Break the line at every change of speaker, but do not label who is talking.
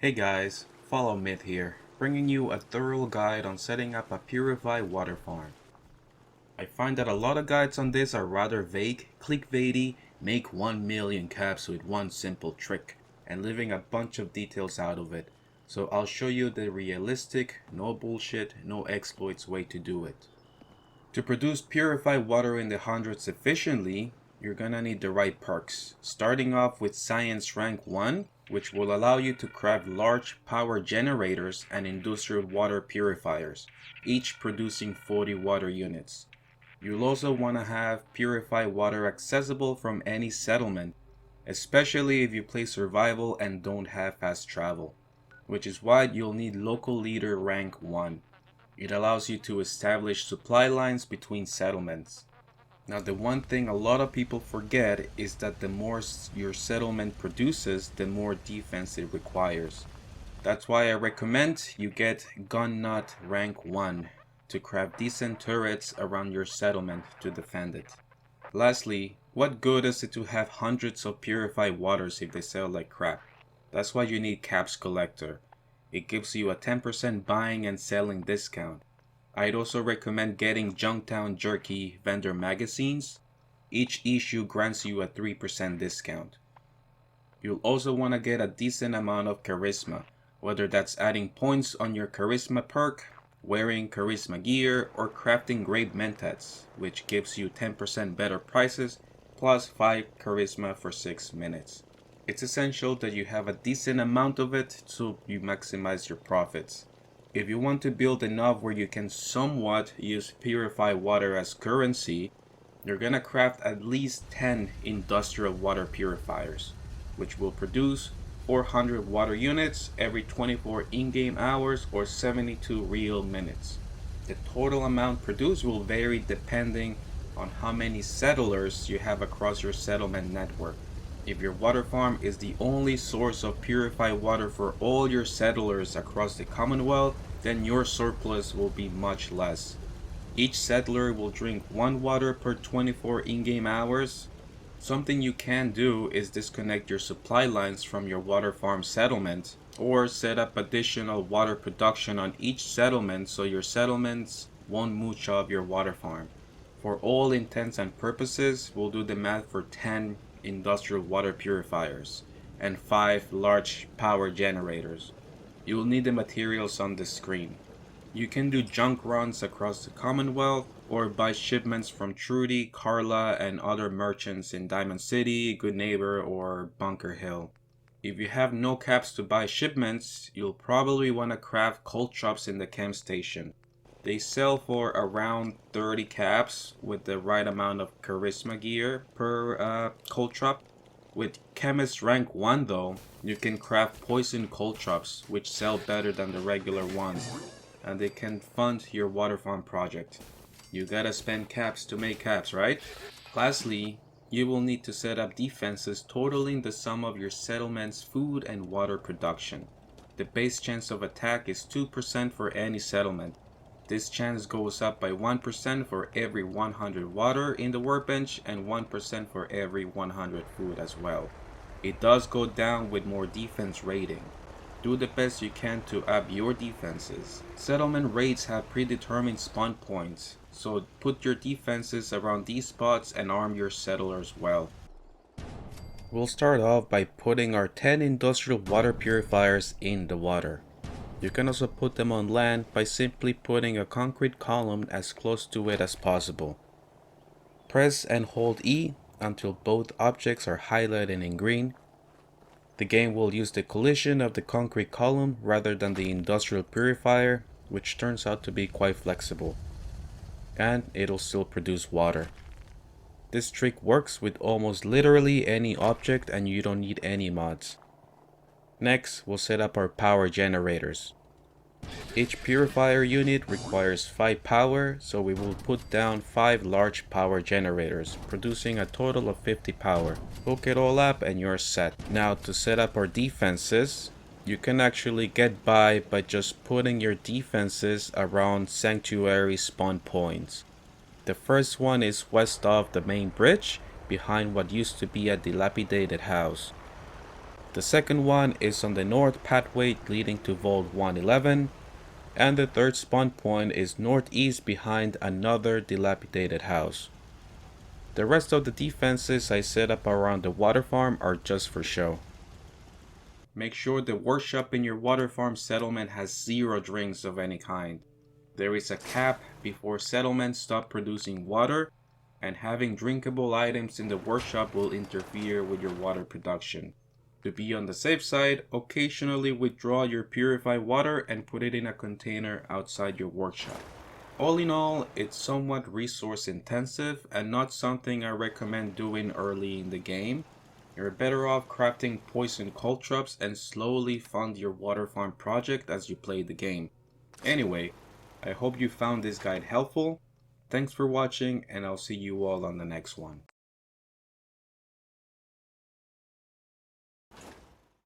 Hey guys, follow Myth here, bringing you a thorough guide on setting up a Purified water farm. I find that a lot of guides on this are rather vague, clickbaity, make 1 million caps with one simple trick, and leaving a bunch of details out of it. So I'll show you the realistic, no bullshit, no exploits way to do it. To produce purified water in the hundreds efficiently, you're gonna need the right perks, starting off with Science Rank 1, which will allow you to craft large power generators and industrial water purifiers, each producing 40 water units. You'll also want to have purified water accessible from any settlement, especially if you play survival and don't have fast travel, which is why you'll need Local Leader Rank 1. It allows you to establish supply lines between settlements. Now, the one thing a lot of people forget is that the more your settlement produces, the more defense it requires. That's why I recommend you get Gun Nut Rank 1 to craft decent turrets around your settlement to defend it. Lastly, what good is it to have hundreds of purified waters if they sell like crap? That's why you need Caps Collector. It gives you a 10% buying and selling discount. I'd also recommend getting Junktown Jerky vendor magazines. Each issue grants you a 3% discount. You'll also want to get a decent amount of charisma, whether that's adding points on your charisma perk, wearing charisma gear, or crafting great mentats, which gives you 10% better prices plus 5 charisma for 6 minutes. It's essential that you have a decent amount of it so you maximize your profits. If you want to build enough where you can somewhat use purified water as currency, you're gonna craft at least 10 industrial water purifiers, which will produce 400 water units every 24 in-game hours or 72 real minutes. The total amount produced will vary depending on how many settlers you have across your settlement network. If your water farm is the only source of purified water for all your settlers across the Commonwealth, then your surplus will be much less. Each settler will drink 1 water per 24 in-game hours. Something you can do is disconnect your supply lines from your water farm settlement, or set up additional water production on each settlement so your settlements won't mooch off your water farm. For all intents and purposes, we'll do the math for 10 industrial water purifiers and 5 large power generators. You will need the materials on the screen. You can do junk runs across the Commonwealth or buy shipments from Trudy, Carla, and other merchants in Diamond City, Good Neighbor, or Bunker Hill. If you have no caps to buy shipments, you'll probably want to craft cold chops in the chem station. They sell for around 30 caps with the right amount of charisma gear per cold chop. With Chemist Rank 1 though, you can craft poison cold chops which sell better than the regular ones, and they can fund your water farm project. You gotta spend caps to make caps, right? Lastly, you will need to set up defenses totaling the sum of your settlement's food and water production. The base chance of attack is 2% for any settlement. This chance goes up by 1% for every 100 water in the workbench and 1% for every 100 food as well. It does go down with more defense rating. Do the best you can to up your defenses. Settlement raids have predetermined spawn points, so put your defenses around these spots and arm your settlers well. We'll start off by putting our 10 industrial water purifiers in the water. You can also put them on land by simply putting a concrete column as close to it as possible. Press and hold E until both objects are highlighted in green. The game will use the collision of the concrete column rather than the industrial purifier, which turns out to be quite flexible. And it'll still produce water. This trick works with almost literally any object and you don't need any mods. Next, we'll set up our power generators. Each purifier unit requires 5 power, so we will put down 5 large power generators, producing a total of 50 power. Hook it all up and you're set. Now to set up our defenses, you can actually get by just putting your defenses around sanctuary spawn points. The first one is west of the main bridge, behind what used to be a dilapidated house. The second one is on the north pathway leading to Vault 111, and the third spawn point is northeast behind another dilapidated house. The rest of the defenses I set up around the water farm are just for show. Make sure the workshop in your water farm settlement has 0 drinks of any kind. There is a cap before settlements stop producing water, and having drinkable items in the workshop will interfere with your water production. To be on the safe side, occasionally withdraw your purified water and put it in a container outside your workshop. All in all, it's somewhat resource intensive and not something I recommend doing early in the game. You're better off crafting poison caltrops and slowly fund your water farm project as you play the game. Anyway, I hope you found this guide helpful. Thanks for watching, and I'll see you all on the next one.